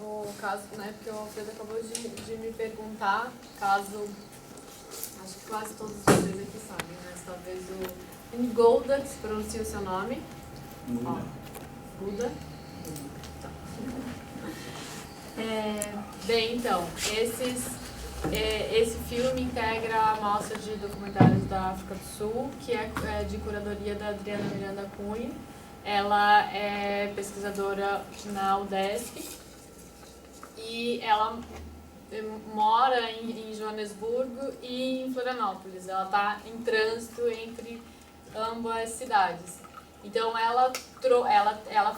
o caso, né, porque o Alfredo acabou de me perguntar, caso, acho que quase todos vocês aqui sabem, mas talvez o Ngolda, que se pronuncia o seu nome. Guda. Tá. Bem, então, esse filme integra a mostra de documentários da África do Sul, que é de curadoria da Adriana Miranda Cunha. Ela é pesquisadora na UDESC e ela mora em Joanesburgo e em Florianópolis. Ela está em trânsito entre ambas cidades. Então, ela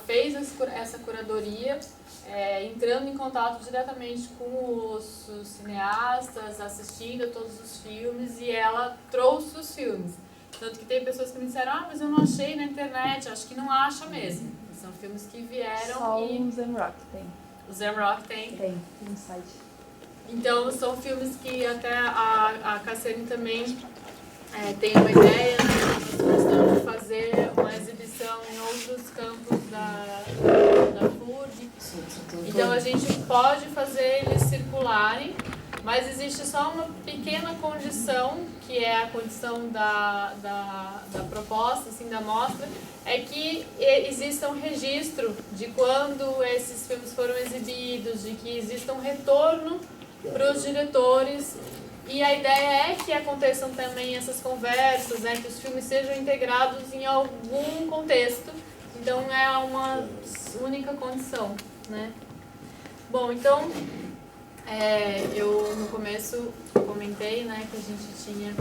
fez essa curadoria entrando em contato diretamente com os cineastas, assistindo a todos os filmes, e ela trouxe os filmes. Tanto que tem pessoas que me disseram, mas eu não achei na internet, acho que não acha mesmo. São filmes que vieram só o Zamrock tem. O Zamrock tem? Tem, no site. Então, são filmes que até a Cassiane também tem uma ideia, né, de fazer uma exibição em outros campos da FURG. Então, a gente pode fazer eles circularem, mas existe só uma pequena condição, que é a condição da proposta, assim, da mostra, é que exista um registro de quando esses filmes foram exibidos, de que exista um retorno para os diretores. E a ideia é que aconteçam também essas conversas, né, que os filmes sejam integrados em algum contexto. Então, é uma única condição, né? Bom, então, eu no começo comentei, né, que a gente tinha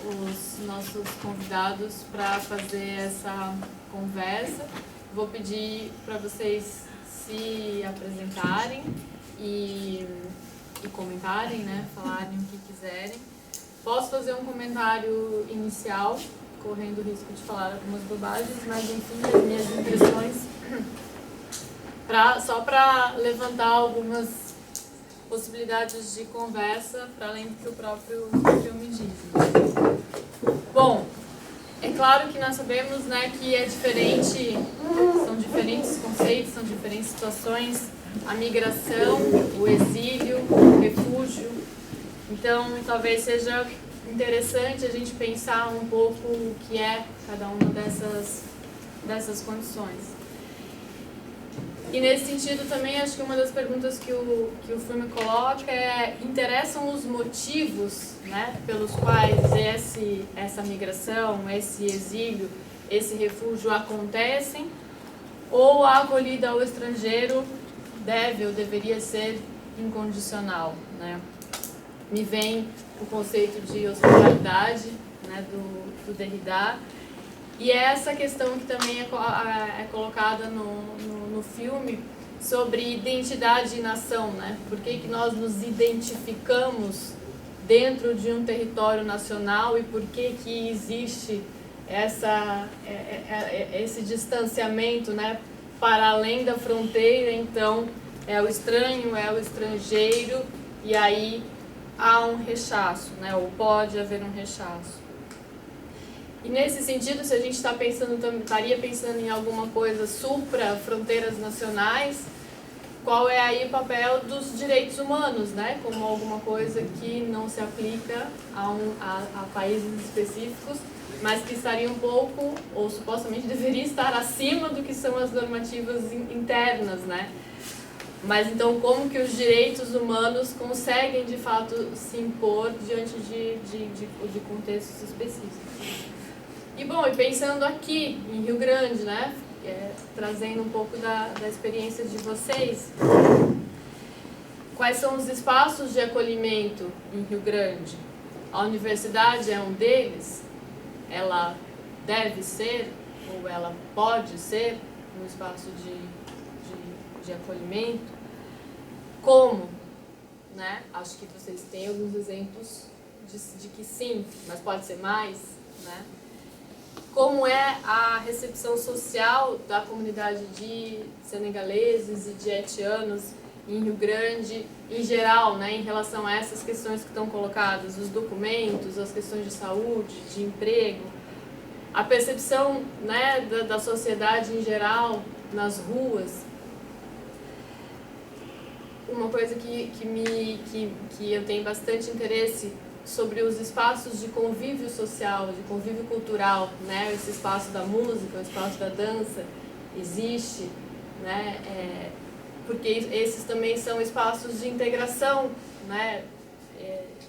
os nossos convidados para fazer essa conversa. Vou pedir para vocês se apresentarem e comentarem, né, falarem o que quiserem. Posso fazer um comentário inicial, correndo o risco de falar algumas bobagens, mas enfim, as minhas impressões, só para levantar algumas possibilidades de conversa, para além do que o próprio filme diz. Bom, é claro que nós sabemos, né, que são diferentes conceitos, são diferentes situações, a migração, o exílio, o refúgio. Então, talvez seja interessante a gente pensar um pouco o que é cada uma dessas condições. E nesse sentido também, acho que uma das perguntas que o filme coloca interessam os motivos, né, pelos quais essa migração, esse exílio, esse refúgio acontecem, ou a acolhida ao estrangeiro deve ou deveria ser incondicional, né? Me vem o conceito de hospitalidade, né, do Derrida, e essa questão que também é colocada no filme sobre identidade e nação, né? Por que nós nos identificamos dentro de um território nacional e por que existe esse distanciamento, né, para além da fronteira. Então, é o estranho, é o estrangeiro, e aí há um rechaço, né, ou pode haver um rechaço. E nesse sentido, se a gente estaria pensando em alguma coisa supra fronteiras nacionais, qual é aí o papel dos direitos humanos, né, como alguma coisa que não se aplica a países específicos, mas que estaria um pouco, ou supostamente deveria estar acima do que são as normativas internas, né? Mas então, como que os direitos humanos conseguem, de fato, se impor diante de contextos específicos? E, bom, e pensando aqui, em Rio Grande, né, trazendo um pouco da experiência de vocês, quais são os espaços de acolhimento em Rio Grande? A universidade é um deles? Ela deve ser, ou ela pode ser, um espaço de acolhimento? Como? Né? Acho que vocês têm alguns exemplos de que sim, mas pode ser mais, né? Como é a recepção social da comunidade de senegaleses e de haitianos em Rio Grande, em geral, né, em relação a essas questões que estão colocadas, os documentos, as questões de saúde, de emprego, a percepção, né, da sociedade em geral nas ruas. uma coisa que eu tenho bastante interesse sobre os espaços de convívio social, de convívio cultural, né? Esse espaço da música, o espaço da dança existe, né? Porque esses também são espaços de integração, né?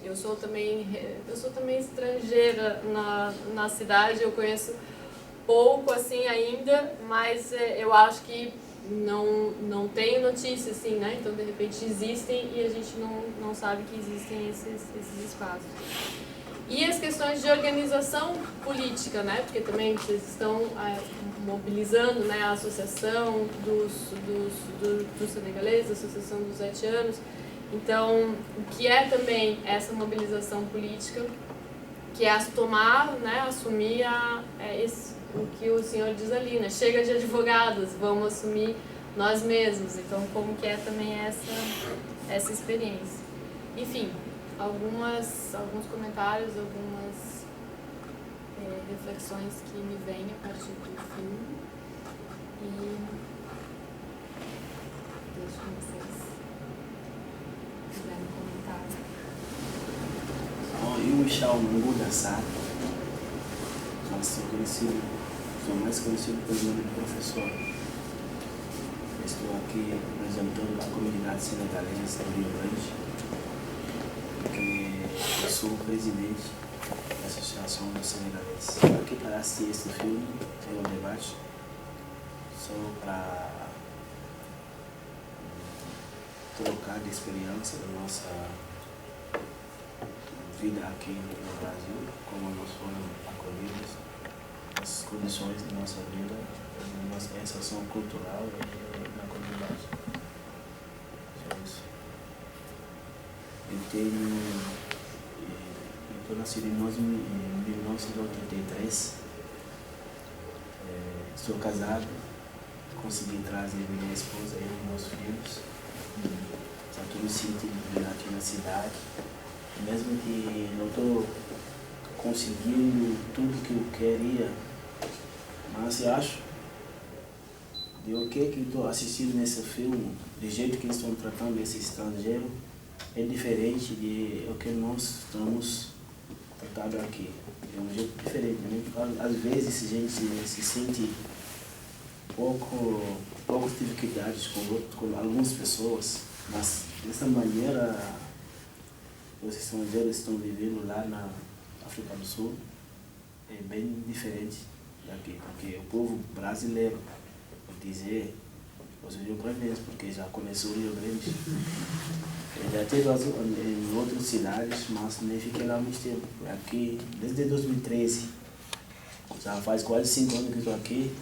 Eu sou também estrangeira na cidade, eu conheço pouco assim ainda, mas eu acho que não tenho notícia assim, né? Então de repente existem e a gente não sabe que existem esses espaços. E as questões de organização política, né? Porque também vocês estão mobilizando, né, a associação dos senegaleses, a associação dos haitianos. Então, o que é também essa mobilização política, que é tomar, né, assumir o que o senhor diz ali, né? Chega de advogados, vamos assumir nós mesmos. Então, como que é também essa experiência? Enfim, alguns comentários, algumas reflexões que me vêm a partir do filme. E deixo com vocês quiserem comentar. Eu me chamo Nguda Sá, sou mais conhecido pelo nome de professor. Estou aqui representando a comunidade senegalesa do Rio Grande, eu sou o presidente da Associação dos Senegaleses. Estou aqui para assistir esse filme, tem um debate, só para trocar de experiência da nossa vida aqui no Brasil, como nós fomos acolhidos, as condições da nossa vida, a nossa inserção cultural na comunidade. Só isso. Eu estou nascido em 1983, sou casado, consegui trazer minha esposa e meus filhos, já estou me sentindo aqui na cidade. Mesmo que não estou conseguindo tudo que eu queria, mas eu acho de o que eu estou assistindo nesse filme, do jeito que eles estão tratando esse estrangeiro, é diferente de o que nós estamos tratando aqui. É um jeito diferente, né? Às vezes a gente se sente poucas dificuldades com algumas pessoas, mas dessa maneira os estrangeiros estão vivendo lá na África do Sul é bem diferente daqui, porque o povo brasileiro, vou dizer, os rio-grandenses, porque já conheceu o Rio Grande, já teve em outras cidades, mas nem fiquei lá muito tempo. Aqui, desde 2013, já faz quase 5 anos que estou aqui,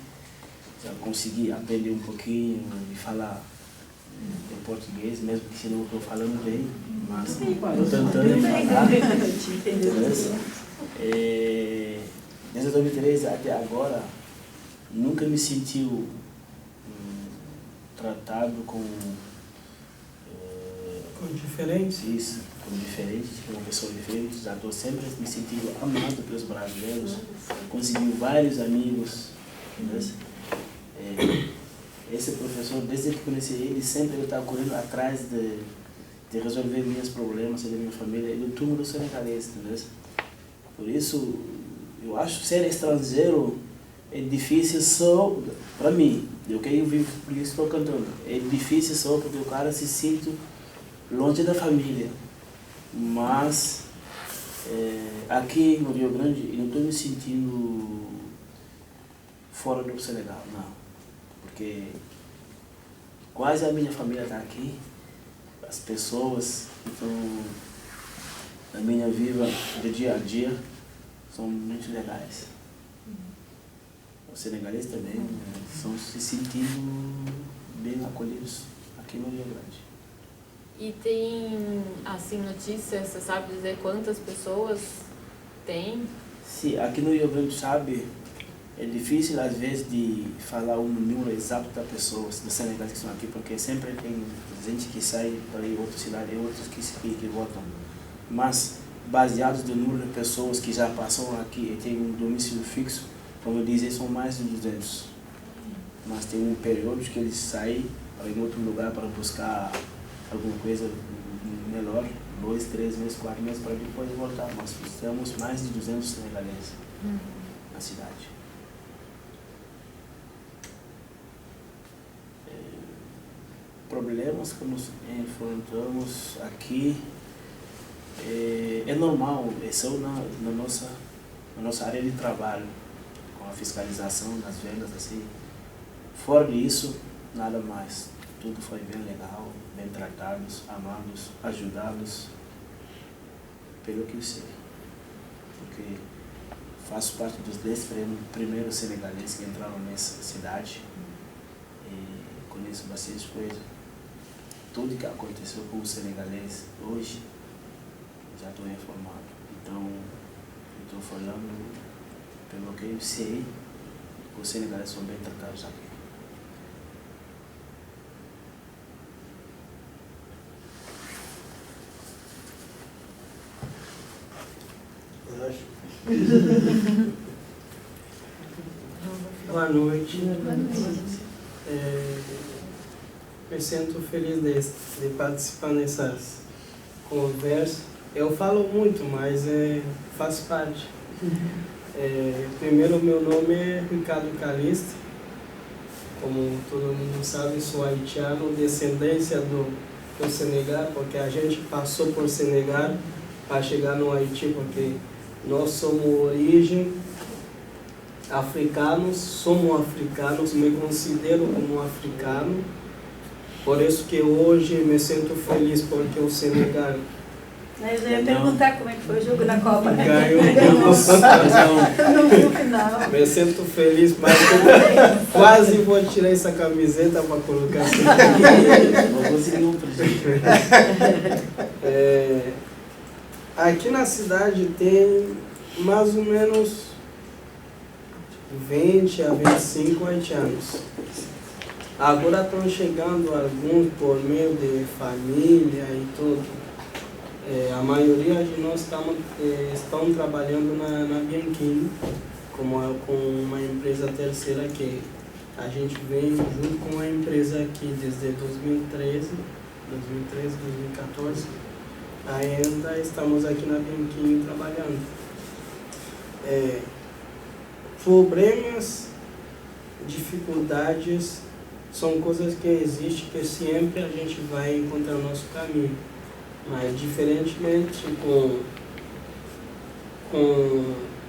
já consegui aprender um pouquinho e falar em português, mesmo que se não estou falando bem, mas estou tentando falar. Desde 2013 até agora, nunca me senti tratado com diferentes? Isso, com diferente, com uma pessoa diferente. Já estou sempre me sentindo amado pelos brasileiros, consegui vários amigos. Esse professor, desde que conheci ele, sempre ele está correndo atrás de resolver meus problemas, da minha família, e do túmulo senegalês, entendeu? Por isso, eu acho ser estrangeiro é difícil só para mim, eu vivo, por isso estou cantando. É difícil só porque o cara se sente longe da família, mas aqui no Rio Grande eu não estou me sentindo fora do Senegal, não, porque quase a minha família está aqui, as pessoas que estão na minha vida de dia a dia são muito legais. Os senegaleses também estão se sentindo bem acolhidos aqui no Rio Grande. E tem, assim, notícias, você sabe dizer quantas pessoas tem? Sim, aqui no Rio Grande, sabe, é difícil às vezes de falar um número exato das pessoas, dos senegaleses que estão aqui, porque sempre tem gente que sai para ir outra cidade e outros que voltam. Mas, baseados no número de pessoas que já passaram aqui e têm um domicílio fixo, como dizer, são mais de 200. Mas tem um período que eles saem para ir em outro lugar para buscar alguma coisa melhor, 2, 3 meses, 4 meses para depois voltar. Nós temos mais de 200 senegaleses na cidade. Problemas que nos enfrentamos aqui é normal, são na nossa área de trabalho, com a fiscalização das vendas, assim. Fora disso, nada mais. Tudo foi bem legal, bem tratados, amados, ajudados, pelo que eu sei. Porque faço parte dos 10 primeiros senegaleses que entraram nessa cidade e conheço bastante coisa. Tudo que aconteceu com os senegaleses hoje, já estou informado. Então, estou falando pelo que eu sei, que os senegaleses são bem tratados aqui. Boa noite. Me sinto feliz de participar nessas conversas. Eu falo muito, mas faz parte. Primeiro, meu nome é Ricardo Calista. Como todo mundo sabe, sou haitiano, descendência do Senegal, porque a gente passou por Senegal para chegar no Haiti, porque nós somos origem africanos, somos africanos, me considero como africano. Por isso que hoje me sinto feliz, porque o Senegal Eu já ia perguntar como é que foi o jogo da Copa. ganhou. Não vi o final. Me sinto feliz, mas quase vou tirar essa camiseta para colocar assim. Não consegui um presente. Aqui na cidade tem mais ou menos 20 a 25 haitianos. Agora estão chegando alguns por meio de família e tudo. A maioria de nós estão trabalhando na Bianchini, com uma empresa terceira que a gente vem junto com a empresa aqui desde 2013, 2014. Ainda estamos aqui na Bianchini trabalhando. Problemas, dificuldades, são coisas que existem, que sempre a gente vai encontrar o nosso caminho. Mas diferentemente com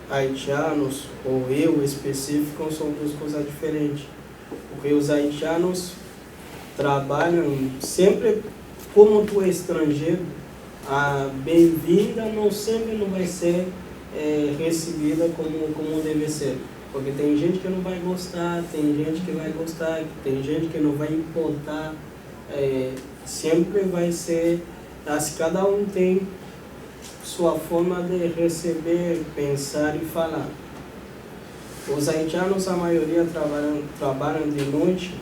haitianos, ou eu específico, são duas coisas diferentes. Porque os haitianos trabalham sempre, como tu é estrangeiro, a bem-vinda sempre não vai ser recebida como deve ser. Porque tem gente que não vai gostar, tem gente que vai gostar, tem gente que não vai importar. Sempre vai ser, cada um tem sua forma de receber, pensar e falar. Os haitianos, a maioria trabalham de noite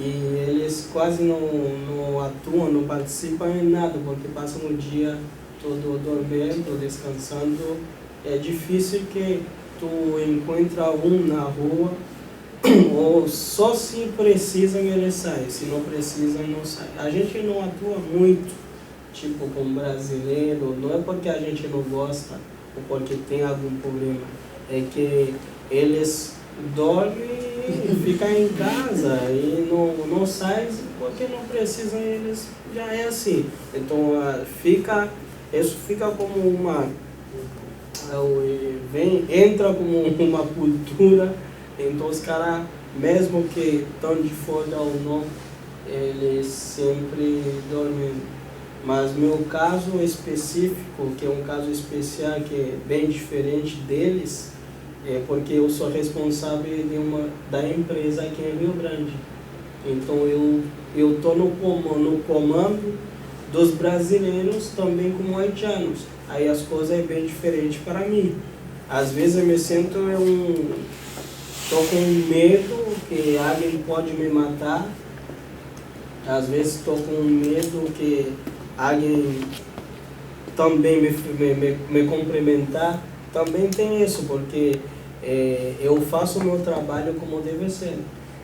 e eles quase não atuam, não participam em nada, porque passam o dia todo dormindo, descansando. É difícil que tu encontra um na rua, ou só se precisam ele sai, se não precisam não sai. A gente não atua muito, tipo com brasileiro, não é porque a gente não gosta ou porque tem algum problema, é que eles dormem e ficam em casa e não saem porque não precisam, eles já é assim. Então isso fica como entra como uma cultura. Então os caras, mesmo que estão de folga ou não, eles sempre dormem. Mas meu caso específico, que é um caso especial, que é bem diferente deles, é porque eu sou responsável da empresa aqui em Rio Grande. Então eu estou no comando dos brasileiros também como haitianos. Aí as coisas é bem diferente para mim. Às vezes eu me sinto estou com medo que alguém pode me matar. Às vezes estou com medo que alguém também me cumprimentar. Também tem isso, porque eu faço o meu trabalho como deve ser.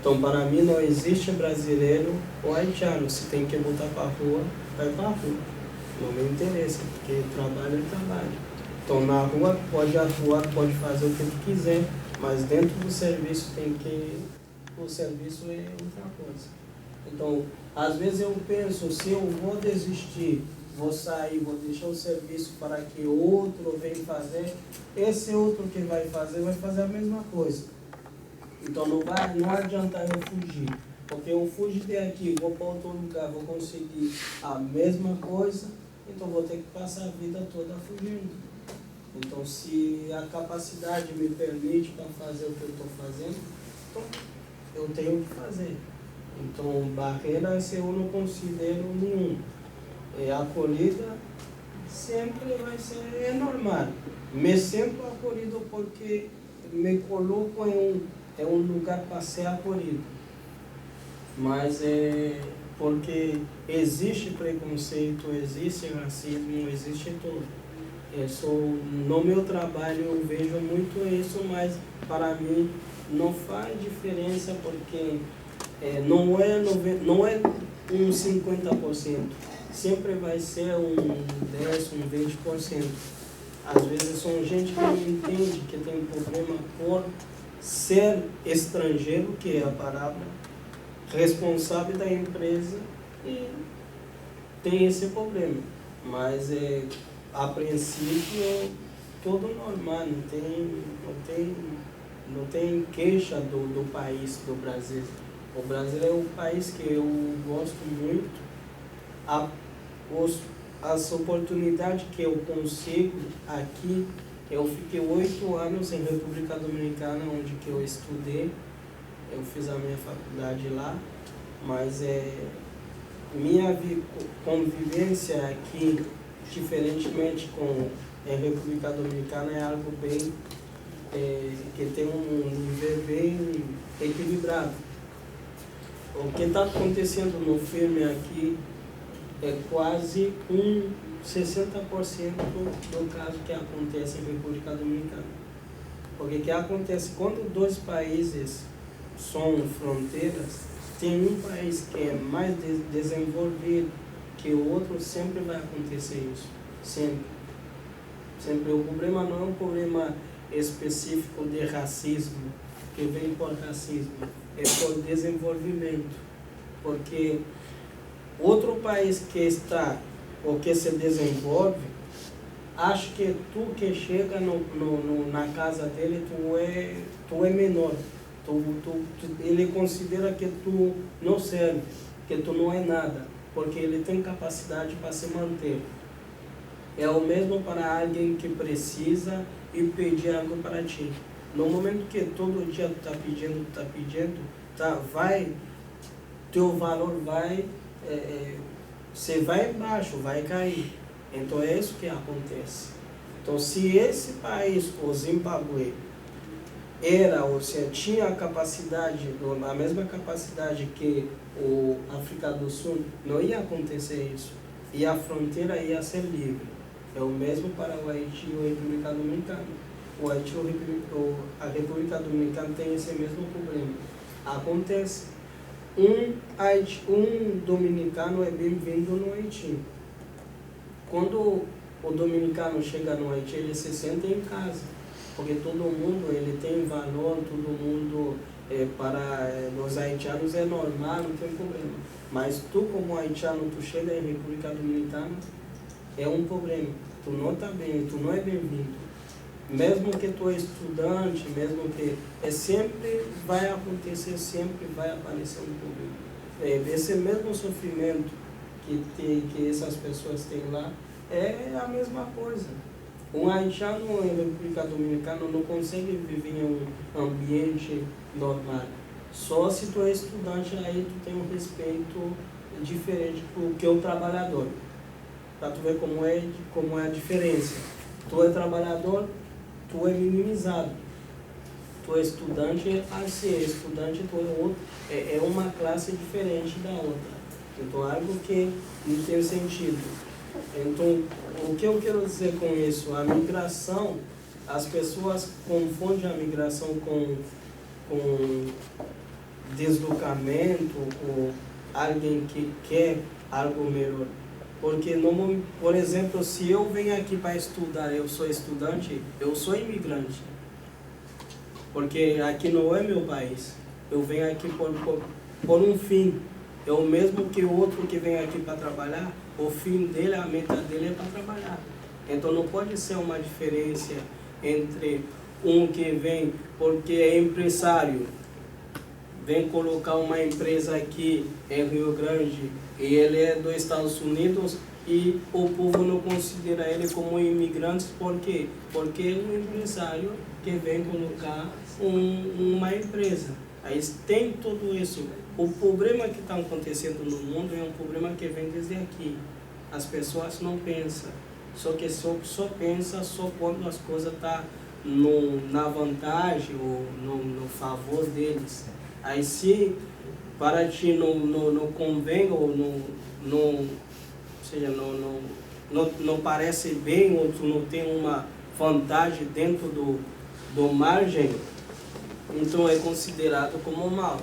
Então, para mim, não existe brasileiro ou haitiano. Se tem que botar para a rua, vai para a rua. Não me interessa, porque trabalho é trabalho. Então, na rua, pode atuar, pode fazer o que tu quiser, mas dentro do serviço tem que... O serviço é outra coisa. Então, às vezes eu penso, se eu vou desistir, vou sair, vou deixar o serviço para que outro venha fazer, esse outro que vai fazer a mesma coisa. Então não adianta eu fugir, porque eu fujo daqui, vou para outro lugar, vou conseguir a mesma coisa, então vou ter que passar a vida toda fugindo. Então se a capacidade me permite para fazer o que eu estou fazendo, então eu tenho que fazer. Então barreiras eu não considero nenhum. A acolhida sempre vai ser normal. Me sinto acolhido porque me coloco em um lugar para ser acolhido. Mas é porque existe preconceito, existe racismo, existe tudo. No meu trabalho eu vejo muito isso, mas para mim não faz diferença porque não é um 50%. Sempre vai ser um 10%, um 20%. Às vezes são gente que não entende que tem problema por ser estrangeiro, que é a palavra, responsável da empresa e tem esse problema. Mas a princípio tudo normal, não tem queixa do país, do Brasil. O Brasil é um país que eu gosto muito. As oportunidades que eu consigo aqui, eu fiquei 8 anos em República Dominicana, onde que eu estudei, eu fiz a minha faculdade lá, mas minha convivência aqui, diferentemente em República Dominicana, é algo bem, que tem um nível bem equilibrado. O que está acontecendo no filme aqui é quase 60% do caso que acontece em República Dominicana. Porque o que acontece quando dois países são fronteiras, tem um país que é mais desenvolvido que o outro, sempre vai acontecer isso. Sempre. Sempre. O problema não é um problema específico de racismo, que vem por racismo, é por desenvolvimento. Porque outro país que está ou que se desenvolve, acha que tu que chega na casa dele, tu é menor. Ele considera que tu não serve, que tu não é nada, porque ele tem capacidade para se manter. É o mesmo para alguém que precisa e pedir algo para ti. No momento que todo dia tu está pedindo, teu valor vai, você vai embaixo, vai cair. Então é isso que acontece. Então se esse país, o Zimbábue, tinha a capacidade, a mesma capacidade que o África do Sul, não ia acontecer isso. E a fronteira ia ser livre. É o mesmo para o Haiti e a República Dominicana. O Haiti a República Dominicana tem esse mesmo problema. Acontece. Um dominicano é bem-vindo no Haiti. Quando o dominicano chega no Haiti, ele se sente em casa, porque todo mundo ele tem valor, todo mundo, para os haitianos é normal, não tem problema. Mas tu, como haitiano, tu chega em República Dominicana, é um problema. Tu não está bem, tu não é bem-vindo. Mesmo que tu é estudante, mesmo que sempre vai acontecer, sempre vai aparecer um problema. Esse mesmo sofrimento que essas pessoas têm lá é a mesma coisa. Um haitiano em República Dominicana não consegue viver em um ambiente normal. Só se tu é estudante, aí tu tem um respeito diferente do que o trabalhador. Para tu ver como é a diferença. Tu é trabalhador, tu é minimizado. Tu é estudante, estudante tu é outro. É uma classe diferente da outra. Então, algo que não tem sentido. Então, o que eu quero dizer com isso? A migração, as pessoas confundem a migração com deslocamento ou alguém que quer algo melhor. Porque, por exemplo, se eu venho aqui para estudar, eu sou estudante, eu sou imigrante. Porque aqui não é meu país. Eu venho aqui por um fim. É o mesmo que o outro que vem aqui para trabalhar, o fim dele, a meta dele é para trabalhar. Então não pode ser uma diferença entre um que vem porque é empresário, vem colocar uma empresa aqui em Rio Grande e ele é dos Estados Unidos e o povo não considera ele como imigrante. Por quê? Porque é um empresário que vem colocar uma empresa. Aí tem tudo isso. O problema que está acontecendo no mundo é um problema que vem desde aqui. As pessoas não pensam, só que só pensa só quando as coisas estão na vantagem ou no favor deles. Aí se para ti não convém ou não parece bem ou tu não tem uma vantagem dentro do margem, então é considerado como mal.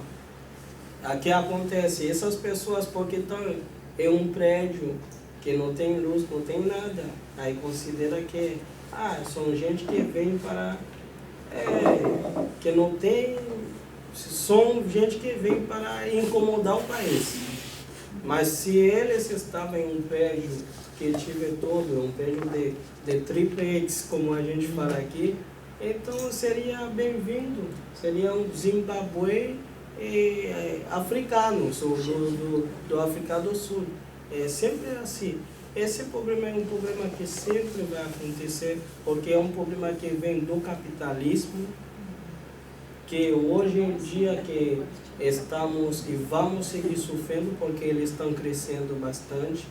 Aqui acontece, essas pessoas porque estão em um prédio que não tem luz, não tem nada, aí considera que são gente que vem para que não tem, são gente que vem para incomodar o país. Mas se eles estavam em um prédio que tive todo, um prédio de triplex, como a gente fala aqui, então seria bem-vindo, seria um Zimbabue africano, do África do Sul. É sempre assim. Esse problema é um problema que sempre vai acontecer, porque é um problema que vem do capitalismo, que hoje em dia que estamos e vamos seguir sofrendo, porque eles estão crescendo bastante.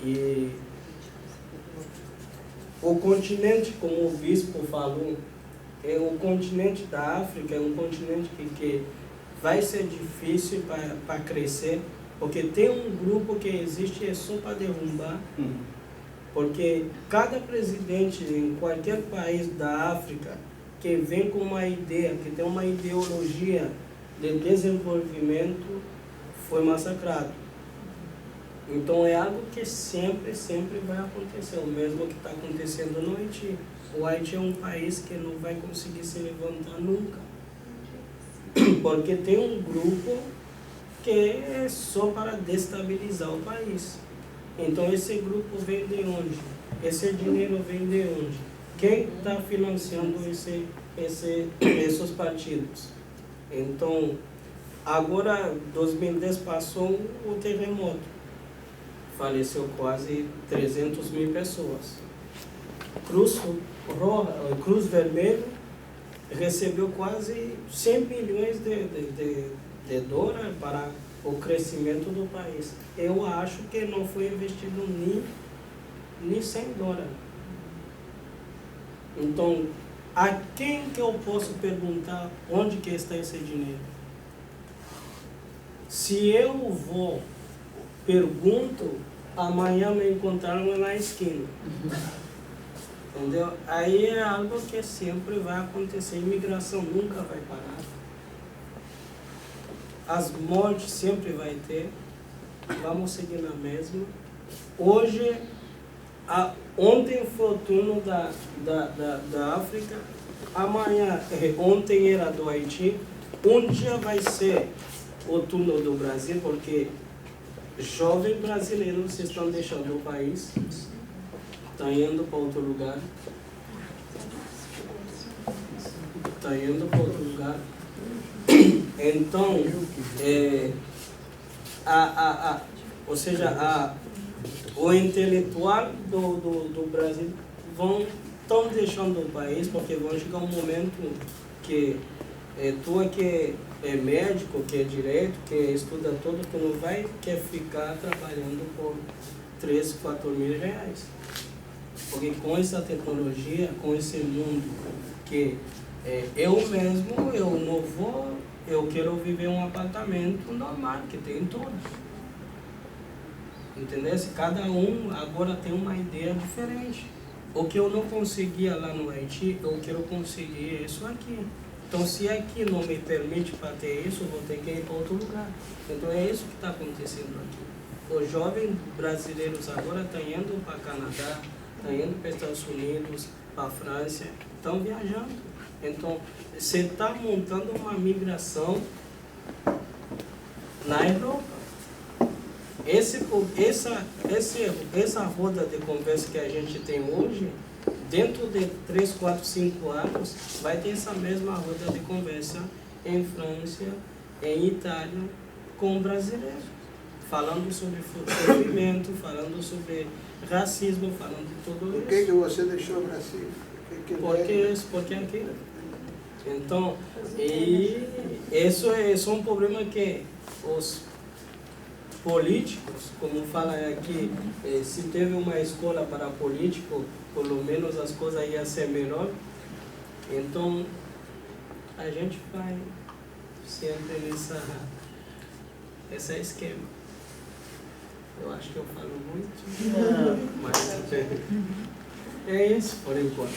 E o continente, como o bispo falou, o continente da África é um continente que vai ser difícil para crescer, porque tem um grupo que existe só para derrubar, porque cada presidente em qualquer país da África que vem com uma ideia, que tem uma ideologia de desenvolvimento, foi massacrado. Então é algo que sempre vai acontecer, o mesmo que está acontecendo no Haiti. O Haiti é um país que não vai conseguir se levantar nunca, porque tem um grupo que é só para destabilizar o país. Então esse grupo vem de onde? Esse dinheiro vem de onde? Quem está financiando esses partidos? Então, agora, 2010 passou o terremoto. Faleceu quase 300 mil pessoas. Cruz Vermelho recebeu quase 100 milhões de dólares para o crescimento do país. Eu acho que não foi investido nem 100 dólares. Então, a quem que eu posso perguntar onde que está esse dinheiro? Se eu vou, pergunto, amanhã me encontraram na esquina. Entendeu? Aí é algo que sempre vai acontecer. Imigração nunca vai parar. As mortes sempre vai ter. Vamos seguir na mesma. Hoje, ontem foi o turno da África. Amanhã, ontem era do Haiti. Um dia vai ser o turno do Brasil, porque jovens brasileiros estão deixando o país, estão indo para outro lugar. Então, ou seja, o intelectual do Brasil estão deixando o país, porque vão chegar um momento que tu que é médico, que é direito, que estuda tudo, tu não vai querer ficar trabalhando por 3, 4 mil reais. Porque com essa tecnologia, com esse mundo que eu mesmo, eu quero viver em um apartamento normal, que tem tudo. Entendeu? Cada um agora tem uma ideia diferente. O que eu não conseguia lá no Haiti, eu quero conseguir isso aqui. Então, se aqui não me permite para ter isso, eu vou ter que ir para outro lugar. Então, é isso que está acontecendo aqui. Os jovens brasileiros agora estão indo para Canadá, estão indo para Estados Unidos, para a França, estão viajando. Então, você está montando uma migração na Europa. Essa roda de conversa que a gente tem hoje, dentro de 3, 4, 5 anos, vai ter essa mesma roda de conversa em França, em Itália, com brasileiros. Falando sobre sofrimento, falando sobre racismo, falando de tudo isso. Por que você deixou o Brasil? Porque aqui. Então, isso é um problema que os políticos, como fala aqui, se teve uma escola para político, pelo menos as coisas iam ser melhor. Então, a gente vai sempre nesse esquema. Eu acho que eu falo muito, mas é isso por enquanto.